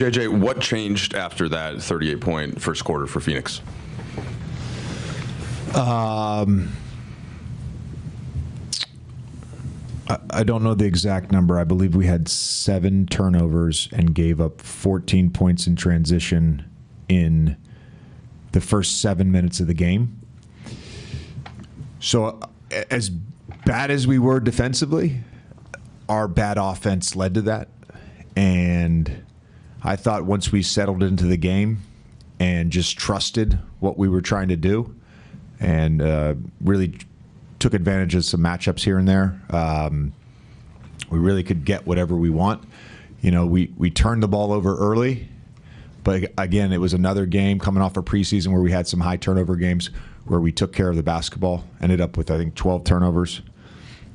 JJ, what changed after that 38-point first quarter for Phoenix? I don't know the exact number. I believe we had 7 turnovers and gave up 14 points in transition in the first 7 minutes of the game. So as bad as we were defensively, our bad offense led to that. And I thought once we settled into the game and just trusted what we were trying to do and really took advantage of some matchups here and there, we really could get whatever we want. You know, we turned the ball over early, but again, it was another game coming off a preseason where we had some high turnover games where we took care of the basketball. Ended up with, I think, 12 turnovers.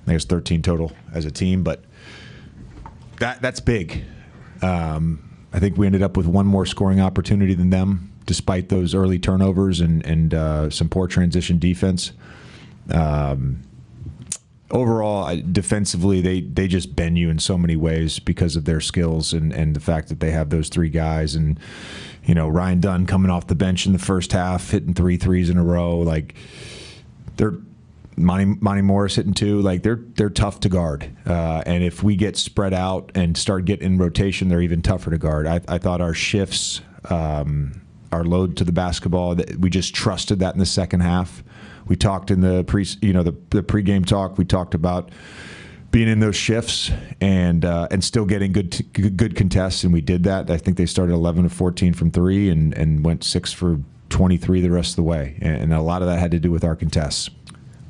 I think it's 13 total as a team, but that's big. I think we ended up with one more scoring opportunity than them, despite those early turnovers and some poor transition defense. Overall, defensively, they just bend you in so many ways because of their skills and the fact that they have those 3 guys. And, you know, Ryan Dunn coming off the bench in the first half, hitting 3 threes in a row. Like, they're Monty Morris hitting 2. Like, they're tough to guard. And if we get spread out and start getting in rotation, they're even tougher to guard. I thought our shifts, our load to the basketball, that we just trusted that in the second half. We talked in the pregame talk. We talked about being in those shifts and still getting good contests, and we did that. I think they started 11 of 14 from 3 and went 6 for 23 the rest of the way, and a lot of that had to do with our contests.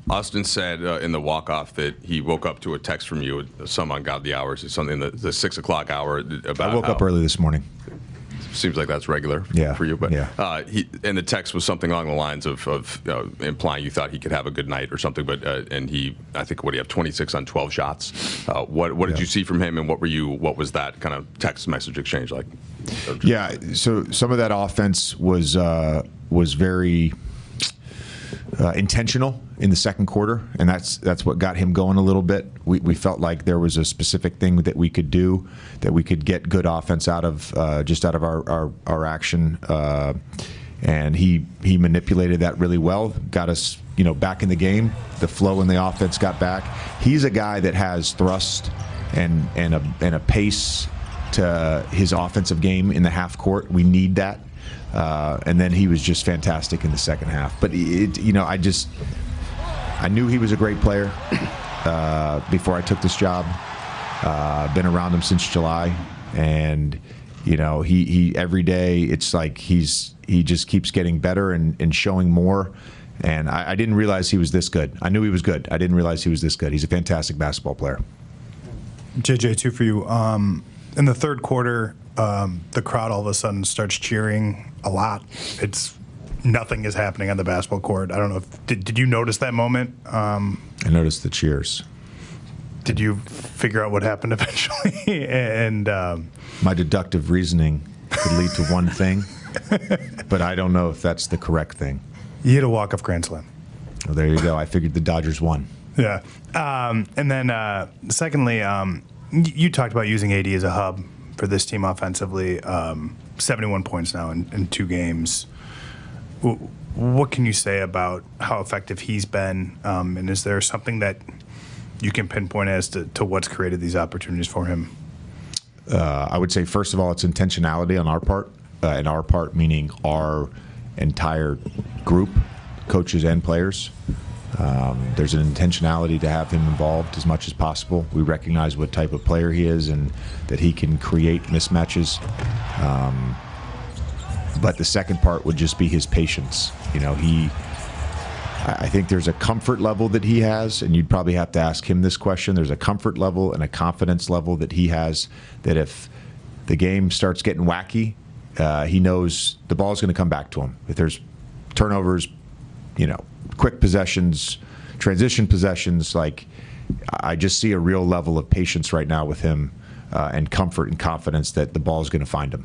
Austin said in the walk-off that he woke up to a text from you at some ungodly hours. It's something the 6 o'clock hour. About I woke up early this morning. Seems like that's regular for you, but and the text was something along the lines of implying you thought he could have a good night or something. But and I think what do you have 26 on 12 shots? What did you see from him, and what was that kind of text message exchange like? Yeah, so some of that offense was very intentional in the second quarter, and that's what got him going a little bit. We felt like there was a specific thing that we could do, that we could get good offense out of our action, and he manipulated that really well, got us back in the game. The flow in the offense got back. He's a guy that has thrust and a pace to his offensive game in the half court. We need that. And then he was just fantastic in the second half. But I knew he was a great player before I took this job. Been around him since July, and he every day it's like he just keeps getting better and showing more. And I didn't realize he was this good. I knew he was good. I didn't realize he was this good. He's a fantastic basketball player. JJ, 2 for you. In the third quarter, the crowd all of a sudden starts cheering a lot. Nothing is happening on the basketball court. I don't know if did you notice that moment? I noticed the cheers. Did you figure out what happened eventually? And my deductive reasoning could lead to one thing, but I don't know if that's the correct thing. You hit a walk-off grand slam. Well, there you go. I figured the Dodgers won. Yeah. And then secondly, you talked about using AD as a hub for this team offensively. 71 points now in 2 games. What can you say about how effective he's been? And is there something that you can pinpoint as to what's created these opportunities for him? I would say, first of all, it's intentionality on our part. And our part meaning our entire group, coaches and players. There's an intentionality to have him involved as much as possible. We recognize what type of player he is and that he can create mismatches. But the second part would just be his patience. I think there's a comfort level that he has, and you'd probably have to ask him this question. There's a comfort level and a confidence level that he has that if the game starts getting wacky, he knows the ball's going to come back to him. If there's turnovers, quick possessions, transition possessions, like I just see a real level of patience right now with him and comfort and confidence that the ball is going to find him.